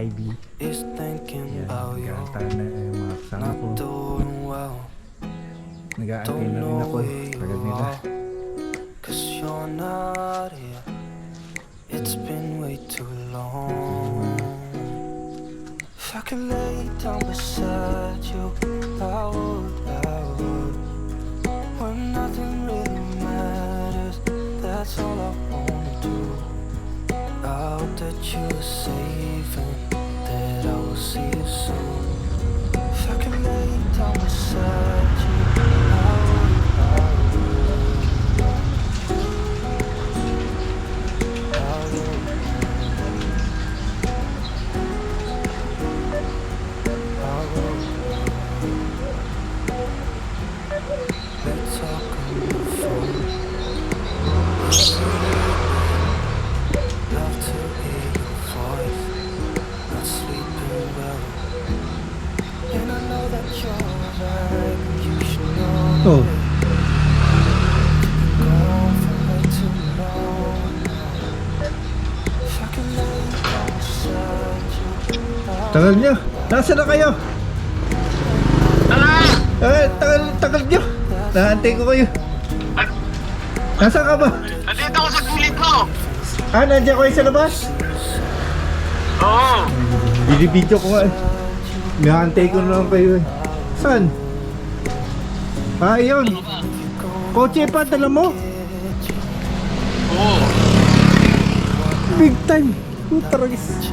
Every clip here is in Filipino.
Ivy. Yan, nag-aantahan na yung mga kasama ko. Nag-aantay na rin ako agad nila. It's been way too long. If I could lay down beside you, I would. When nothing really matters, that's all I wanna do. I hope that you're safe and that I will see you soon. If I could lay down beside you, I would. Oh. Tagal nyo. Nasaan na kayo? Tagal nyo. Naantay ko kayo. Nasaan ka ba? Nandito ako sa gilid mo. Nandiyan kayo sa labas? Oo. Binibidyo ko nga. Naantay ko na lang kayo. Saan? Yun. Kotse pa, dala mo? Oo. Big time. Taragis.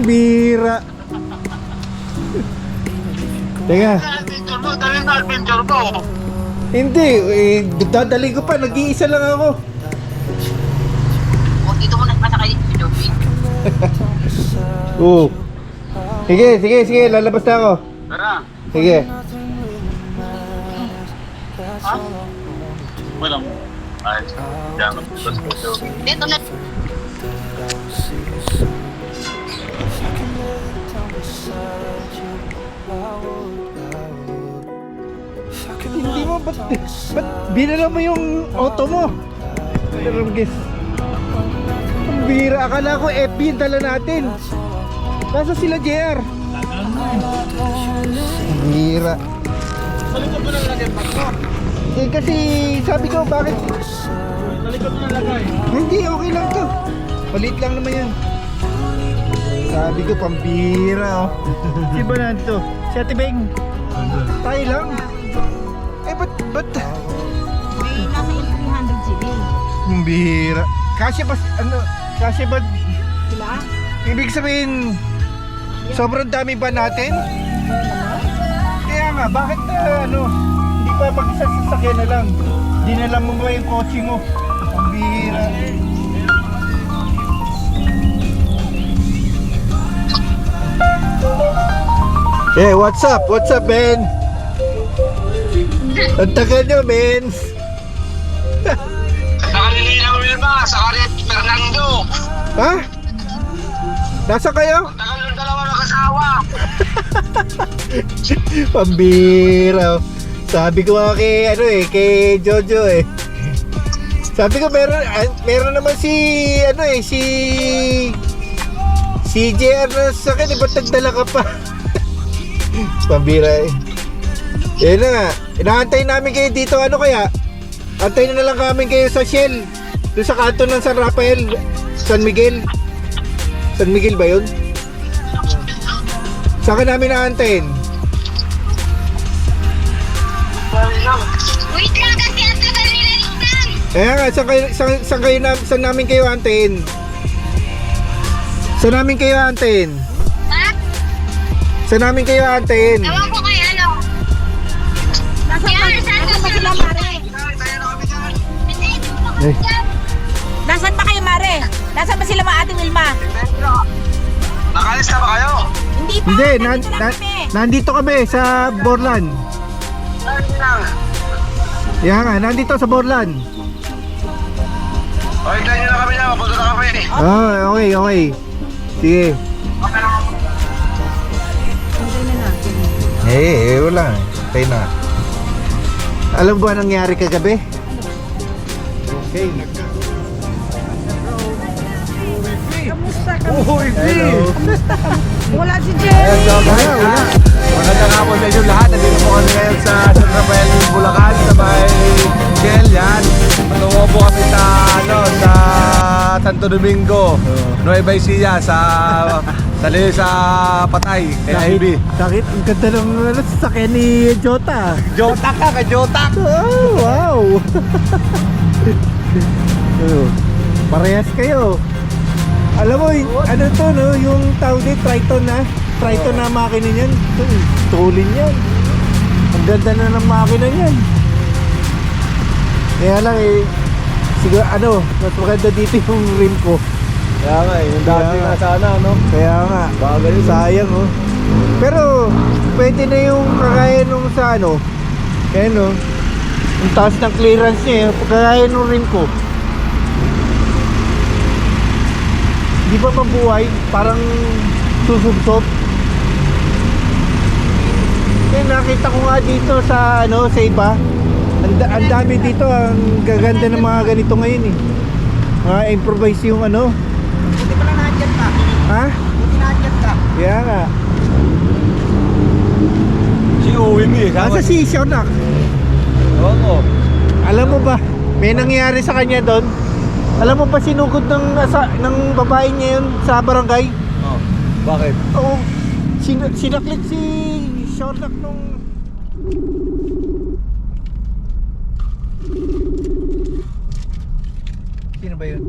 Bira. Teka. Adventure mo, dali na adventure mo. Hindi, dadali ko pa. Nag-iisa lang ako. O, dito mo nagpasakay dito, Joby. Oo. Sige. Lalabas na ako. Tara. Sige. Ha? Walang. Ay, diyan ako. Dito na. Hindi mo, ba't binala mo yung auto mo? Pero guys, ang bira. Akala ko FB yung dala natin. Nasa sila JR. Ang bira. Sa likod mo nalagay ang bag mo. Kasi sabi ko bakit? Sa likod mo nalagay. Hindi, okay lang to. Maliit lang naman yan. Sabi ko pambira oh. Si ba nandito? Si Ate Beng. Tayo lang. Ba't? May nasa yung 300 GB. Ang bira. Kasya ba, kasya ba? Sila? Ibig sabihin, sobrang dami ba natin? Kaya nga, bakit hindi pa mag-isa sasakyan na lang? Dinala mo ba yung kotse mo? Ang bira. Hey, what's up? What's up, man? Ang tagal nyo, men. Nakalilina mo yun ba? Sa karit Fernando. Ha? Nasa kayo? Tagal yung dalawa ng kasawa. Pambira. Sabi ko nga kay Jojo eh. Sabi ko meron naman si JR na sa akin, ba't nagdala ka pa? Pambira eh. Yan na nga, inaantay namin kayo dito, kaya? Antayin na lang kami kayo sa Shell. Doon sa kanto ng San Rafael, San Miguel. San Miguel ba yun? Saan ka namin naantayin? Wait lang kasi ang tagal nila lang. Kaya nga, saan namin kayo antayin? Saan namin kayo antayin? Ha? Saan namin kayo antayin? Ewan ko kay ano. Saan ba sila, Mare? Eh, Nasaan ba kayo, Mare? Nasaan ba sila, Ate Wilma? Nakalis na ba kayo? Hindi pa. hindi, nandito lang kami. nandito kami sa Borlan. Yan nga, nandito sa Borlan. Okay, tayo na kami na. Mapunta na kami. Okay. Sige. Wala. Tayo na. Alam mo ba nangyari kagabi? Okay. Kamusta Oo, hindi. Wala si Ayan, Jerry. so guys, magandang hapon sa inyo lahat. Nandito po kami ngayon sa San Rafael, Bulacan, sa may Shell, yan. Patungo po kami sa, sa Santo Domingo, Nueva Ecija, sa Patay, kay Ivy. Sakit, ang ganda ng sasakyan ni Jota. Jotak ka, ka-jotak! Oh, wow! Parehas kayo. Alam mo, ano to, no? Yung tawag din, Triton na makina niyan. Tulin yan. Ang ganda na ng makina niyan. Kaya lang siguro mas maganda dito yung rim ko. Kaya nga yung dati nga sana, no? Kaya nga, Bagay yun. sayang oh. Pero pwede na yung kagaya nung sa ayan oh. Yung taas ng clearance niya, kagaya nung rim ko. Di ba mabuhay? Parang susubsob. Eh, nakita ko nga dito sa sa iba. Ang dami dito, ang gaganda ng mga ganito ngayon eh. Mga improvise yung Buti pala nandiyan ka. Ha? Buti nandiyan ka. Kaya nga. Si Owen eh. Nasa si Shonak. Oo. Alam mo ba, may nangyari sa kanya doon? Alam mo ba sinugod ng babae niya yun sa barangay? Oh. Bakit? Oo. Sinaklit si Shonak nung... Sino ba yun?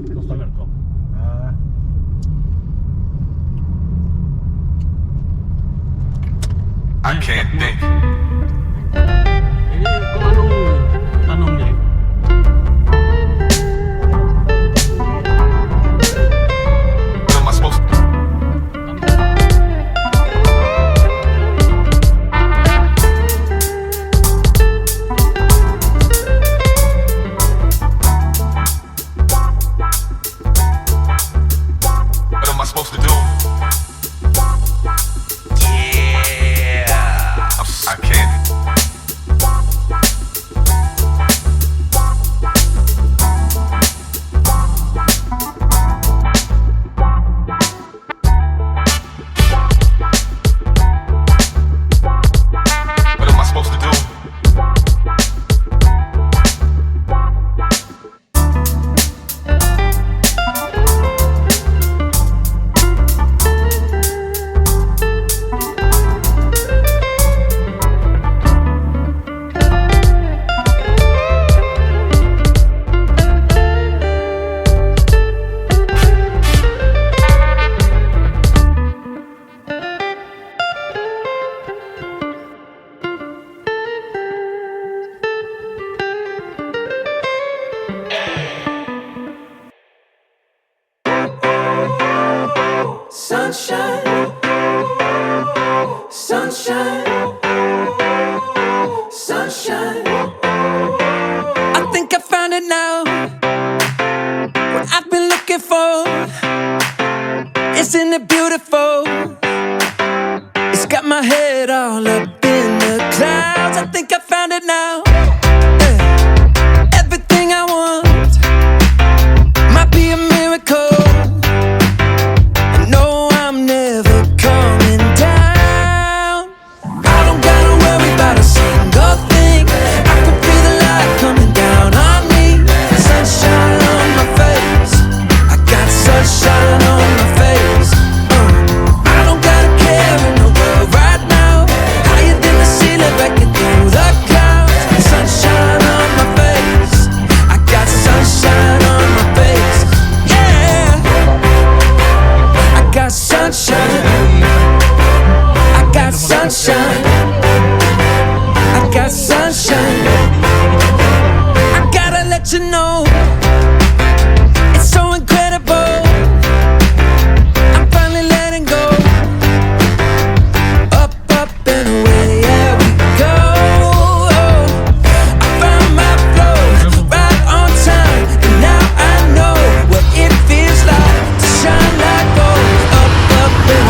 Customer ko. I can't think. Kung anong tanong niya eh. What am I supposed to What am I supposed to do? Yeah. I can't. What am I supposed to do? Sunshine, sunshine, sunshine. I think I found it now. What I've been looking for. Isn't it beautiful? It's got my head all up in the clouds. I think I found it now. Yeah. Everything I want might be a miracle. No, I'm never coming down. I don't gotta worry about a single thing. I can feel the light coming down on me. Sunshine on my face. I got sunshine on my face. I don't gotta care in the world right now. Higher than the ceiling, breaking through the clouds. Sunshine on my face. I got sunshine on my face. Yeah. I got sunshine. I got sunshine. I got sunshine. I gotta let you know, it's so incredible. I'm finally letting go. Up, up and away, yeah, we go. I found my flow right on time, and now I know what it feels like to shine like gold. Up, up and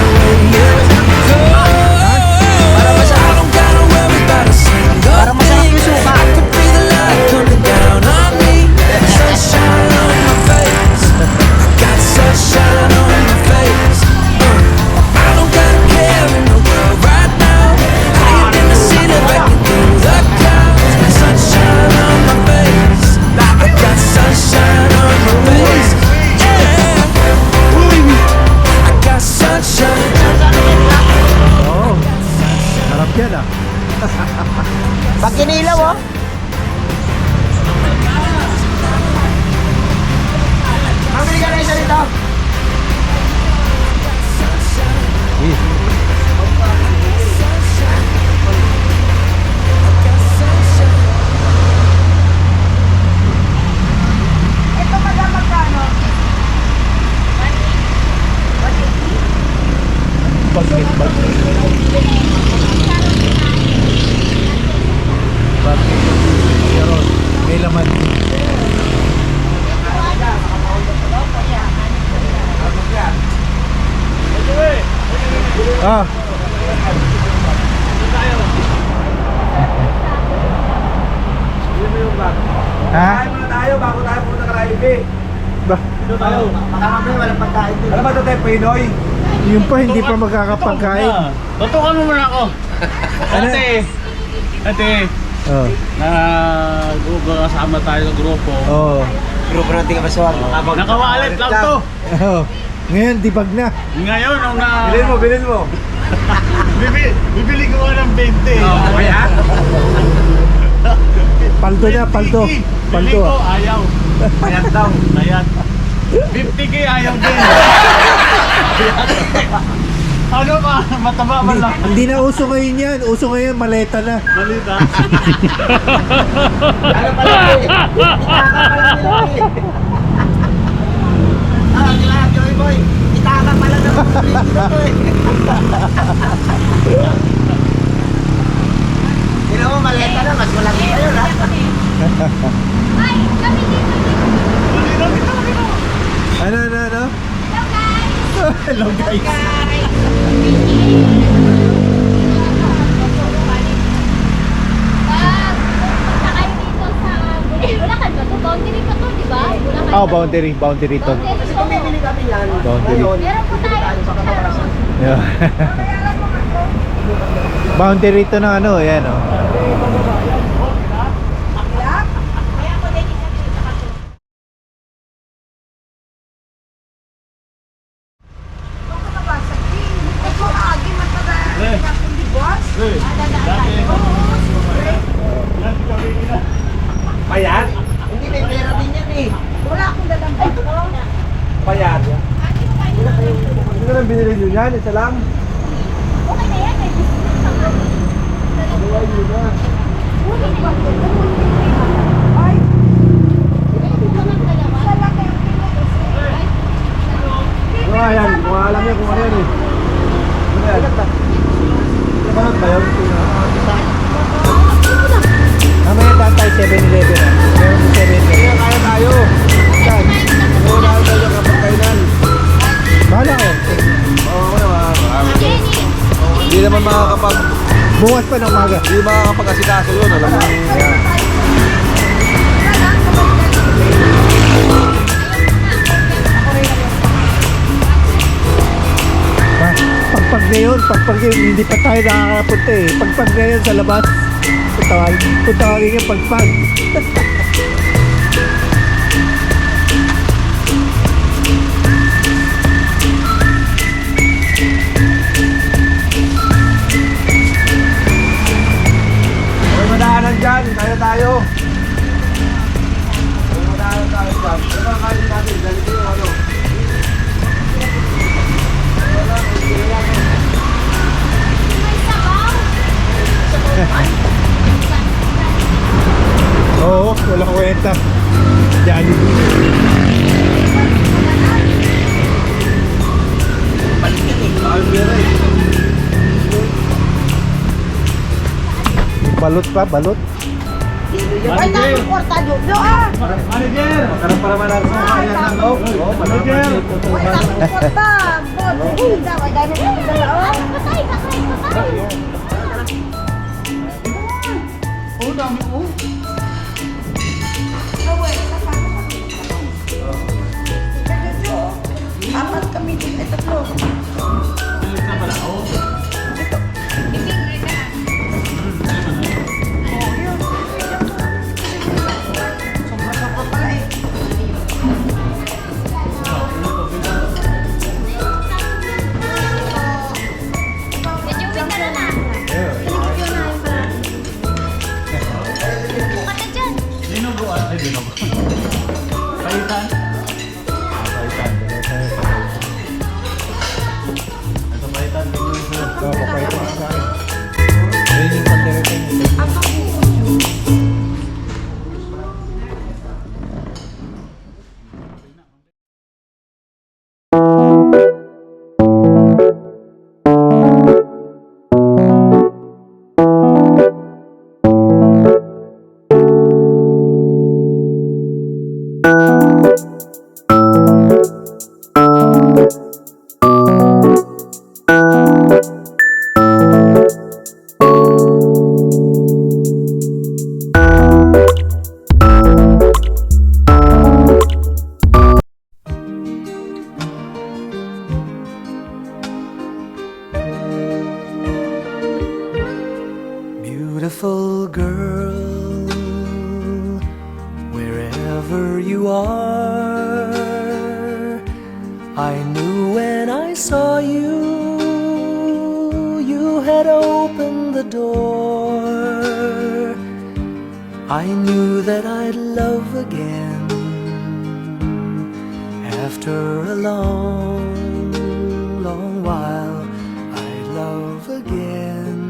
sunshine. Oo. Harap yan ah. Pag kinilaw, oh. Mamili ka na isa dito. Ito madam magkano? Bagnet. Pero may laman. Ah. Ha? Kain muna tayo bago tayo pumunta ka live eh. Ba? Dito tayo. Baka mamaya walang pagkain dito. Ano ba ito tayo, Pinoy? Yung pa hindi pa magkakapagkain. Tutukan mo muna ako. Ate. Ate. Oh. Kasama tayo sa grupo. Oh. Grupo natin kapaswag. Nakawalit lang to. Oh. Ngayon dibag na. Ngayon, nung na... Bilhin mo. Bibili ko nga ng 20. Kaya? Paldo na, paldo. Paldo Bili ko, ah. ayaw. Payat daw. Ayan. 50k ayaw din. Ano ba? Mataba man lang. Hindi na uso ngayon yan. Uso ngayon maleta na. Balita. Ano pala eh? Itaka pala nila eh. Kailangan Joy Boy. Itaka pala na dito eh. Hindi mo maleta na, mas malaki pa yun ha. Ano? Hello guys. Bulacan ba to? Boundary pa to, di ba? Bulacan. Oh, boundary to. Kasi Kung bibili kami yan, Boundary. ngayon, Meron po tayo sa Katawasan. Yeah. Boundary to na ano, yan oh. Payat? Hindi, may pera din yan eh. Wala akong dalang bag. Payat. Hindi ka lang binili nyo yan, isa lang. Okay na yan, may business pa nga. Buhay nyo na. Huli na yun. Ay, Ito lang dalawa. lalaki ang Ay, Ano nga yan? Kung alam niya kung ano yan eh. Ano yan? Nabalot ba yun? Mamaya tatay 7-Eleven ah. Meron sa 7-Eleven. Kaya tayo. Saan? Oo, dahil tayo kapag kainan. Bahala ko. Oo naman. Jenny. Hindi naman makakapag... Bukas pa ng umaga. Hindi makakapag-asikaso yun. Alam mo. Yan. Pagpag ngayon, hindi pa tayo nakakapunta eh. Pagpag ngayon sa labas. Tutawagin yung pagpag. May madaanan dyan. Kaya tayo. May madaanan tayo dyan. Ano ang kain natin? Dali ko yung ano. Oo, walang kwenta. Jollibee. Balot pa, balot. Ay, nakakporta doon. Ah! Manager! Magkaroon pa naman natin sa kaya ng loob. Oo, Manager! Ay, nakakporta. Bot, hindi daw. Ay, dami na yung dala. Oh. Patay, patay, patay. Oh, dami ko. Apat kami dito. Tatlo. Alis na pala. Oh. Beautiful girl, wherever you are, I knew when I saw you, you had opened the door. I knew that I'd love again after a long, long while. I'd love again.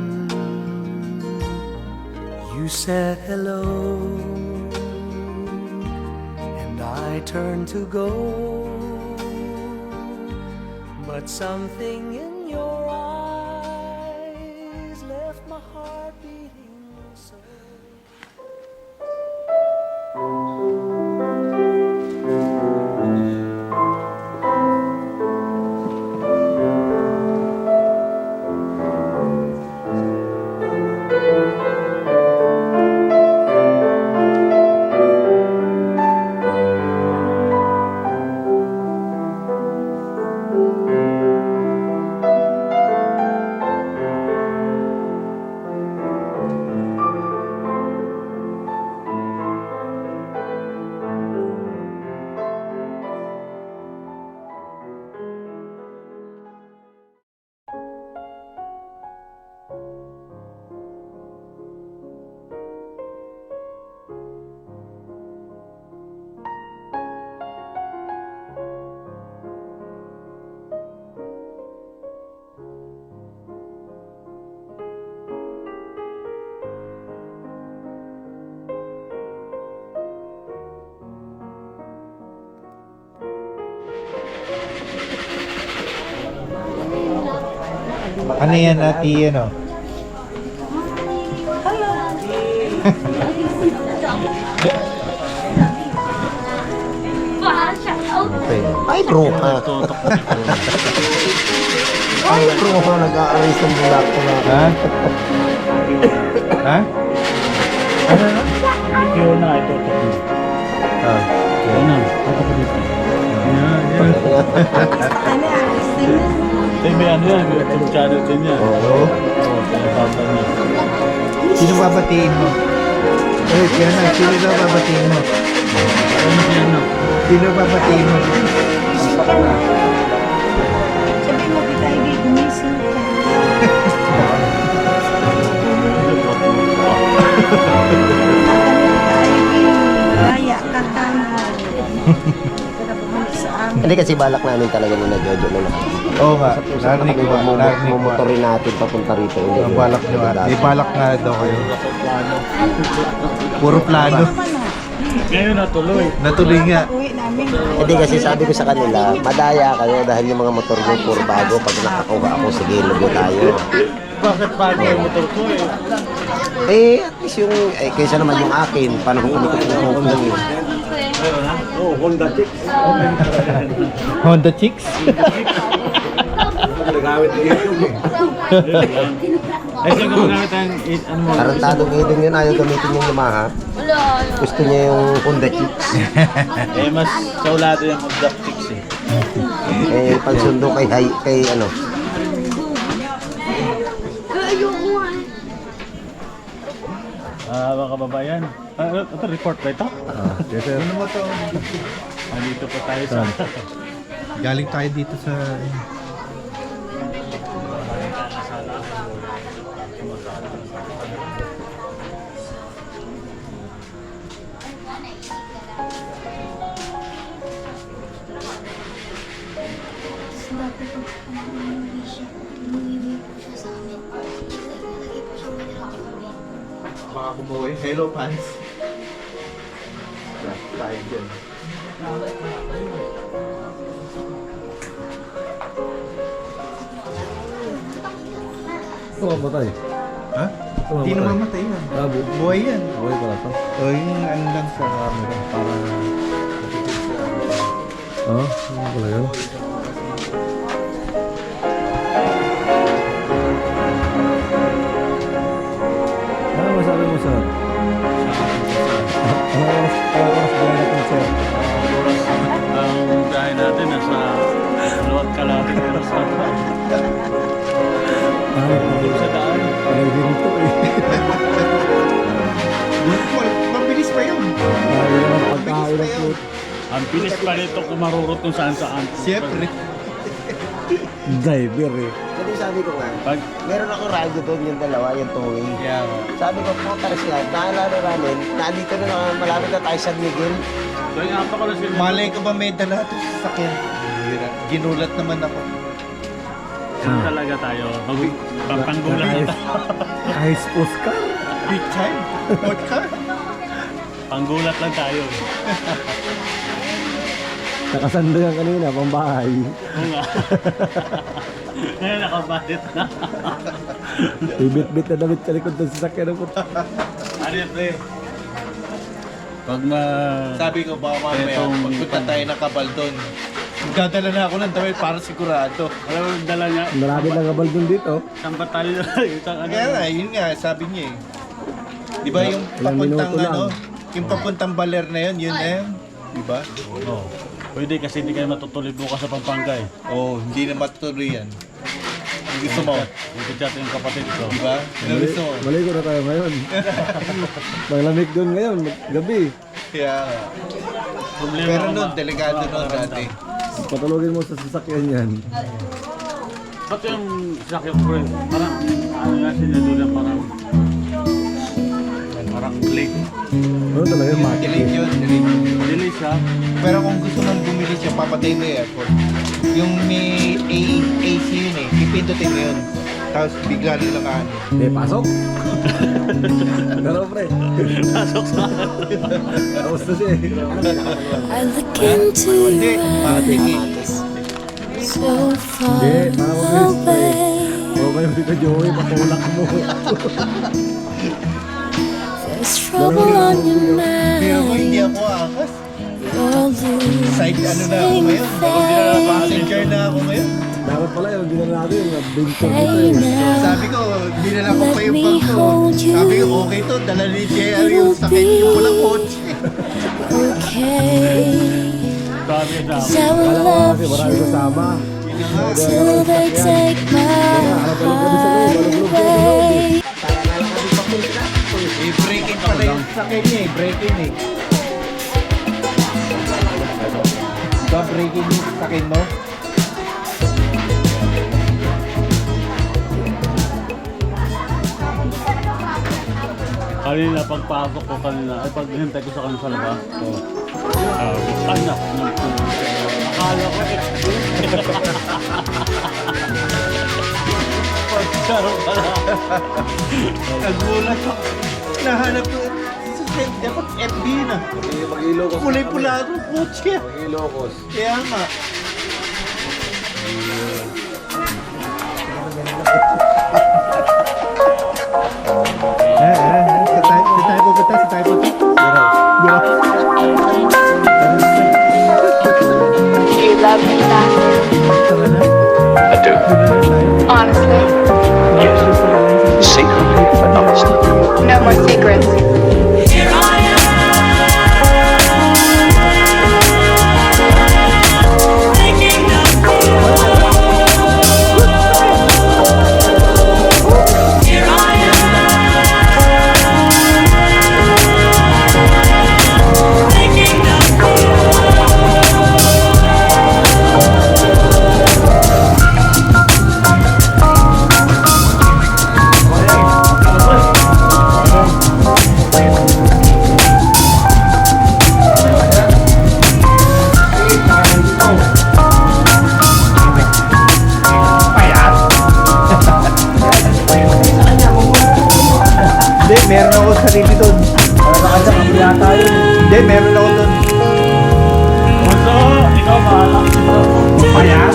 You said hello, and I turned to go, but something in your eyes left my heart beating so. Ano yan, ati, ano? Ay, bro ka. Ay, bro ka. Nag-aaris ng bulak ko na. Ha? Ha? Ano na? Yun na, ito. Ah. Yun na, ito pa dito. Yan. May ano yan, YouTube channel din yan. Oo. Tinatawag niya. Sino babatiin mo? Eh, kaya na, sino daw babatiin mo? Ano yan na? Sino babatiin mo? Sabi mo, kita hindi gumising ka. Kaya ka tayo. Hindi kasi balak namin talaga muna Jojo na Oo nga, narinig ko. Narinig ko. Mumotorin natin papunta rito. Ang balak nyo nga. May balak nga daw kayo. Puro plano. Ngayon natuloy. Natuloy nga. Uwi namin. Hindi kasi sabi ko sa kanila, madaya kayo dahil yung mga motor nyo puro bago. Pag nakakuha ako, sige, lugo tayo. Bakit bago yung motor ko eh? Eh, at least yung, kaysa naman yung akin, panahon umikot lang yun. Oh, Honda Chicks. Honda Chicks? Ay, saan ka magamit ang ano mo? Tarantadong idong yun, ayaw gamitin yung Yamaha. Gusto niya yung Honda Chicks. Eh, mas saulado yung Honda Chicks eh. Eh, pagsundo kay ano. Mga kababayan. Ito, report ba ito? Yes, sir. Ano mo to? Nandito po tayo sa... Galing tayo dito sa... Dati po, umuwi siya. Umuwi po siya sa amin. Nalagay po siya manila. Baka kumuwi. Hello, fans. Tayo dyan. Ito mamatay. Ha? Ito Hindi na mamatay yan. Buhay yan. Buhay pala to. O yung ano lang sa camera. Para... Oo, ano pala yun? Ano masabi mo, sir? Ano oras buhay natin, sir? Ang dahil natin nasa luwag kalating oras na. Ano Sa daan. Ano yung ginito eh? Ang bilis pa nito kumarurot kung saan saan. Siyempre. Driver eh. Kasi sabi ko nga, Pag meron ako radyo doon, yung dalawa, yung two-way. Yeah. Sabi ko, po, taras nga, naalala namin, nandito na lang, malapit na tayo sa Miguel. doon nga pa ko na sila. Malay ko ba may dala ito sa sasakyan? Hira. Ginulat naman ako. Saan talaga tayo? Panggulat na tayo. Ice Oscar. Big time. Vodka. Panggulat lang tayo. Nakasando yan kanina, pambahay. Oo nga. Ngayon nakabalit na. Ibit-bit na damit sa likod ng sasakyan ng puta. Ano yun, pre? Pag Sabi ko baka mamaya, Etong- pagpunta tayo ng Kabaldon. Dadala na ako ng damit para sigurado. Alam mo, dala niya. Marami lang kabal dun dito. Isang batalyon na isang ano. Kaya nga, yun nga, sabi niya eh. Di ba yung Ilang papuntang minuto lang. ano, yung papuntang Baler na yun na yun. Di ba? Oo. Pwede kasi hindi kayo matutuloy bukas sa Pampanga eh. Oo, hindi na matutuloy yan. Ang gusto mo, Ipichat yung kapatid ko. di ba? Ano gusto mo? Maligo na tayo ngayon. Maglamig doon ngayon, gabi. Kaya nga. Problema Pero ko nun, ba? delikado nun dati. Patulogin mo sa sasakyan yan. Ba't yung sakit ko eh? Parang ano nga sinadulan parang late. Ano talaga yung Delete yun, delete. Delay siya. Pero kung gusto mong bumili siya, papatay mo yung airport. Yung may AC yun eh, ipindutin mo yun. Tapos bigla na lang ano. Hindi, pasok. Pero pre, Pasok sa tapos na siya eh. I look into Hindi, matik eh. so far Hindi, para mabilis pre. away. O ba yung dito Joey, matulak mo. There's trouble on your Pero kung hindi mind. ako akas, You're side ano na ako losing ngayon. faith. Passenger na ako ngayon. Dapat pala yung dinala natin, yung adventure Hey dito eh. now, Sabi ko, dinala ko pa yung Let me bag ko. hold you. Sabi ko, okay to, dala ni JR yung sakit yung walang kotse. okay. sabi na. 'Cause I will Kala ko love kasi marami you kasama. Yun na nga. till they take my heart away. Eh, breaking pala yung sakit niya eh, breaking eh. Diba breaking yung sakit mo? Kanina pagpasok ko kanina, ay paghintay ko sa kanila sa labas. Anak ng puto. Akala ko pagkaroon ka na. Nagulat ako. Nahanap ko sa set, dapat FB na. Mag-ilocos. Kulay pula ako, kotse. Mag-ilocos. Kaya nga. Sa tayo pupunta, sa tayo pupunta. Do you love me back? I do. Honestly? Secretly, but honestly. No more secrets. Hindi, meron ako sarili doon. Hindi, meron ako doon. Puso, ikaw bahala. Payat?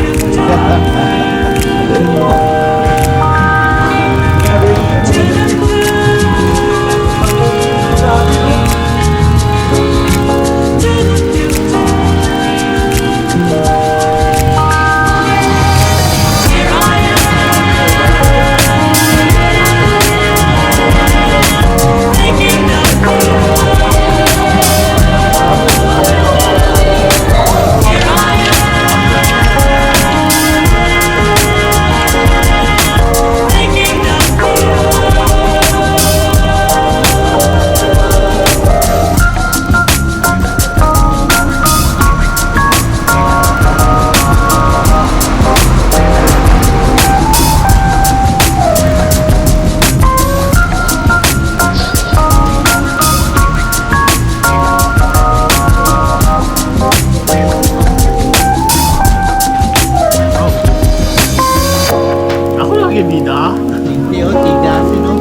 Nida? Hindi oh, tigasin oh.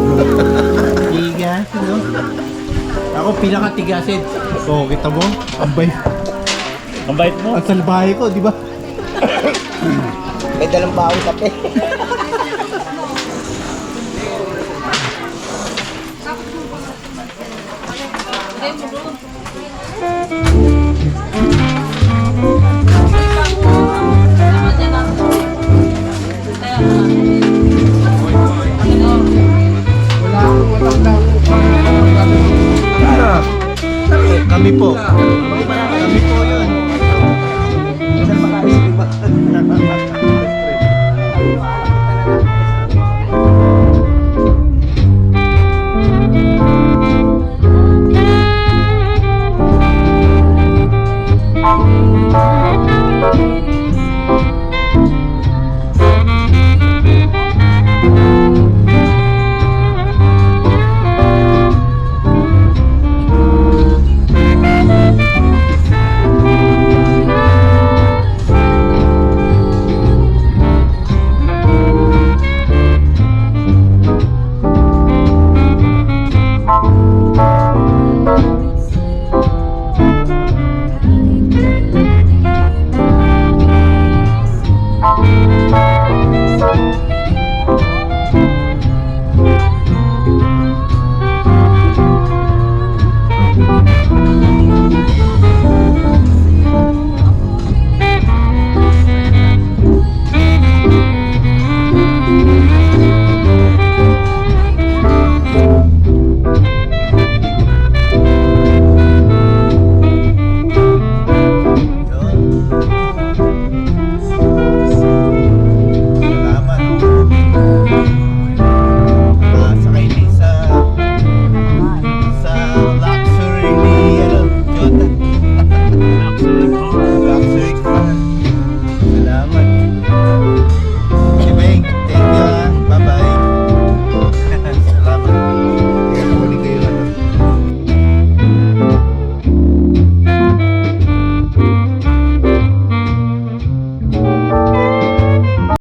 Tigasin oh. Ako pinakatigasin. So, kita mo? Ang bait mo. Ang salbahe ko, di ba? May dalang bawang kape. Kami po.